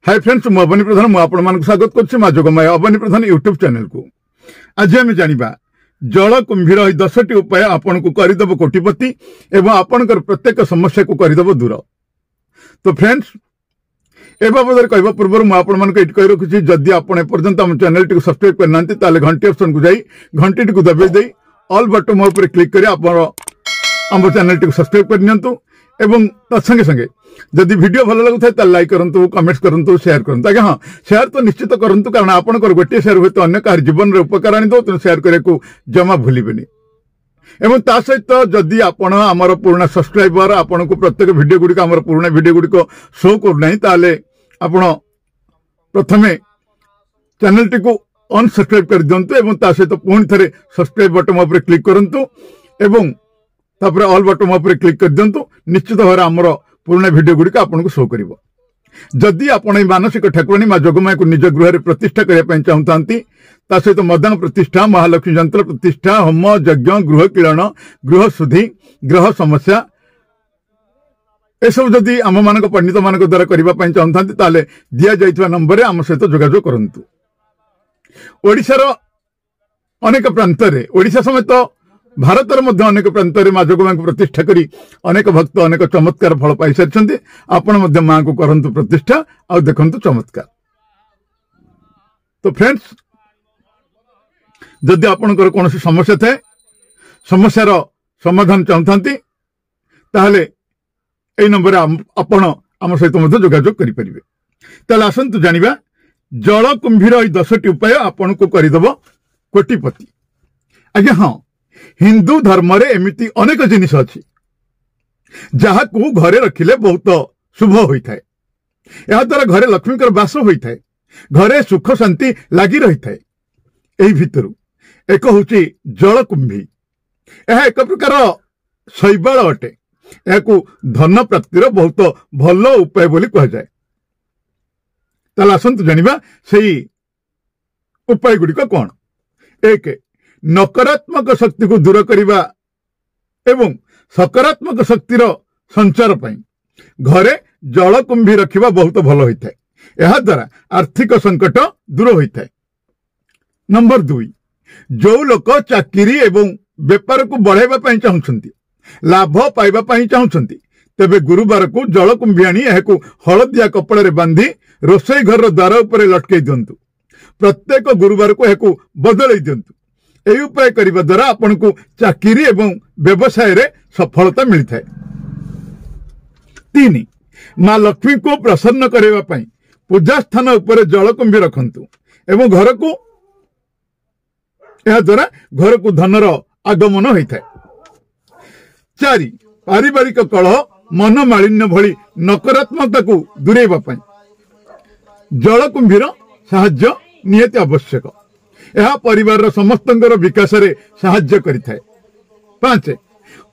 Hi friends मु अवनी प्रधान मुझे स्वागत कर माँ जोगमाया अवनी प्रधान यूट्यूब चैनल को। आज आम जाना जल कुंभीर 10टी उपाय आपन को करदेव कोटिपति एवं आपणकर प्रत्येक समस्या को करदेव दूर। तो फ्रेंड्स ए बाबद कह पूर्व मुझे कही रखुच्छी जदि आपड़ एपर्यंत आम चैनल टी सब्सक्राइब करना घंटी ऑप्शन को जाई घंटी टी दबाई दे ऑल बटन उपर क्लिक कर आम चैनल टी सब्सक्राइब करनी एवं तत्संगे संगे जदि वीडियो भल लगुता लाइक करूँ कमेंट्स करूँ शेयर करूँ आगे हाँ शेयर तो निश्चित करूँ कारण आपंकर गोटे शेयर हुए तो अन्य कहार जीवन में उपकार आनी दो तेणु शेयर करने को जमा भूलें एवं ता सहित जदि आपण आमर पुराना सब्सक्राइबर आपन को प्रत्येक वीडियो गुड़िक आमर पुराना वीडियो गुड़िक शो करना ताले आपण प्रथमे चैनल टी को अनसब्सक्राइब कर दिंतु एवं ता सहित पुणी थे सब्सक्राइब बटन उपर क्लिक करूँ एवं तापर ऑल बटन उपर क्लिक कर दिंतु निश्चित भाव आमर पुराना वीडियो गुड़िक आपको शो कर जदि आपण मानसिक ठाकुराणी माँ जोगमाया को निज गृह प्रतिष्ठा करने चाहूँ ता सहित मदांग प्रतिष्ठा महालक्ष्मी यंत्र प्रतिष्ठा होम यज्ञ गृह किरण गृह शुद्धि ग्रह समस्या एसबू जदि आम मान पंडित मान द्वारा करने चाहूँ दि जा नंबर आम सहित जोगाजोग करूँ। ओडिशार अनेक प्रांत ओडिशा समेत भारतर मध्य अनेक प्रांत माँ जोगमाया को प्रतिष्ठा करी अनेक भक्त अनेक चमत्कार फल पाई सारी आपण माँ को करंतु प्रतिष्ठा आ देखंतु चमत्कार। तो फ्रेंड्स जदि आपणकर कौन समस्या थाए समस्यार समाधान चाहते ताहले ए नंबर आपण आम सहित जोगाजोग करें। आसतु जानिबा जल कुंभीर 10टी उपाय आपण को करदेव कोटिपति। आज्ञा हाँ हिंदू धर्म रे एमिति अनेक जिनिस अच्छी जहाँ को घरे रखिले बहुत शुभ होता है। यह द्वारा घरे लक्ष्मी बास होता है घरे सुख शांति लगी रही है। यही भितर एक हूँ जल कुंभी यह एक प्रकार शैवाल अटे यह धन प्राप्तिर बहुत भल उपाय बोली कह जाए। ताल आसतु जानिबा सेही उपाय गुड़िक कौन। एक नकारात्मक शक्ति को दूर करने एवं सकारात्मक शक्तिर संचार पाई घरे जल कुंभी रखा बहुत भल होता है। यह द्वारा आर्थिक संकट दूर होता है। नंबर 2 जो लोक चाकरी एवं बेपार को बढ़ावा चाहते लाभ पाइबा चाहते तेबे गुरुवार को जल कुंभी आनी यह हलदिया कपड़े बांधी रोसई घर द्वार उपर लटकई दिंतु। प्रत्येक गुरुवार को यह बदल दिंतु। यही उपाय करने द्वारा आपन को चाकरी एवं व्यवसाय रे सफलता मिलता है। 3 माँ लक्ष्मी को प्रसन्न करने पूजा स्थान उपर जल कुंभी रखंतु एवं घर को यह द्वारा घर को धनर आगमन होता है। 4 पारिवारिक कलह मन मालिन्य भली नकारात्मकता को दूरेबा जल कुंभीर साहाय्य नियति आवश्यक। यह परिवार समस्त विकास रे साहाय्य करिथाए। 5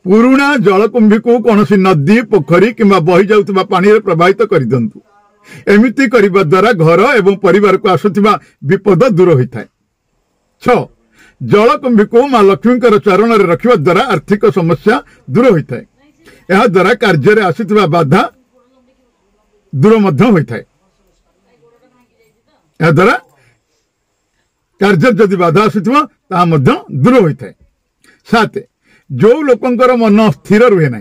पुराना जल कुंभी को कौन नदी पोखरी किंबा बही जाउतबा पानी रे प्रवाहित कर दिंतु। एमिति करिबा द्वारा घर एवं परिवार को आसुथिबा विपद दूर होता है। 6 जल कुंभी को माँ लक्ष्मी चरण रे रखिबा द्वारा आर्थिक समस्या दूर होता है। यह द्वारा कार्य रे आसुथिबा बाधा दूर मध्य होता है। यह द्वारा कार्य जदि बाधा आसुवा दूर होता है। 7 जो लोकंकर मन स्थिर रुहे ना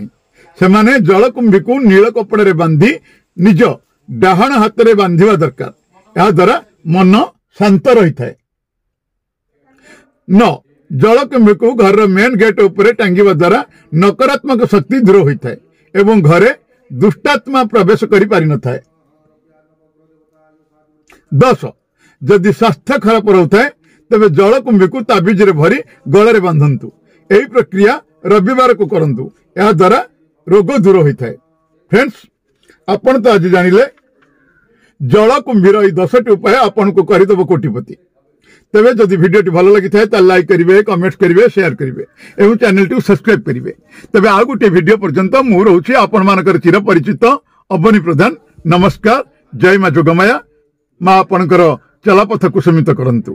से माने जल कुंभी को नील कपड़े बांधी निज डाहाण हाथ में बांधिबा दरकार। यह द्वारा मन शांत रही है। 9 जल कुंभी को घर मेन गेट उपर टांगिबा द्वारा नकारात्मक शक्ति दूर होता है एवं घरे दुष्टात्मा प्रवेश करि पारि न थाए। 10 जदि स्वास्थ्य खराब रहता है तेज जल कुंभी को ताबिज रे भरी गले बांधतु। यही प्रक्रिया रविवार को करंतु। यह द्वारा रोग दूर होता है। फ्रेंड्स आपण तो आज जानिले जल कुंभीर 10टी उपाय आपन को करदेव कोटिपति। तेबे जदि वीडियो भल लगी था लाइक करेंगे कमेंट करेंगे शेयर करेंगे एवं चैनल टी सब्सक्राइब करेंगे। तेबे आ गोटे वीडियो पर्यंत मु रहूची आपण मानकर चिर परिचित अवनी प्रधान। नमस्कार। जय माँ जोगमाया। माँ आपणकर चलापथ कुसुमित करंतु।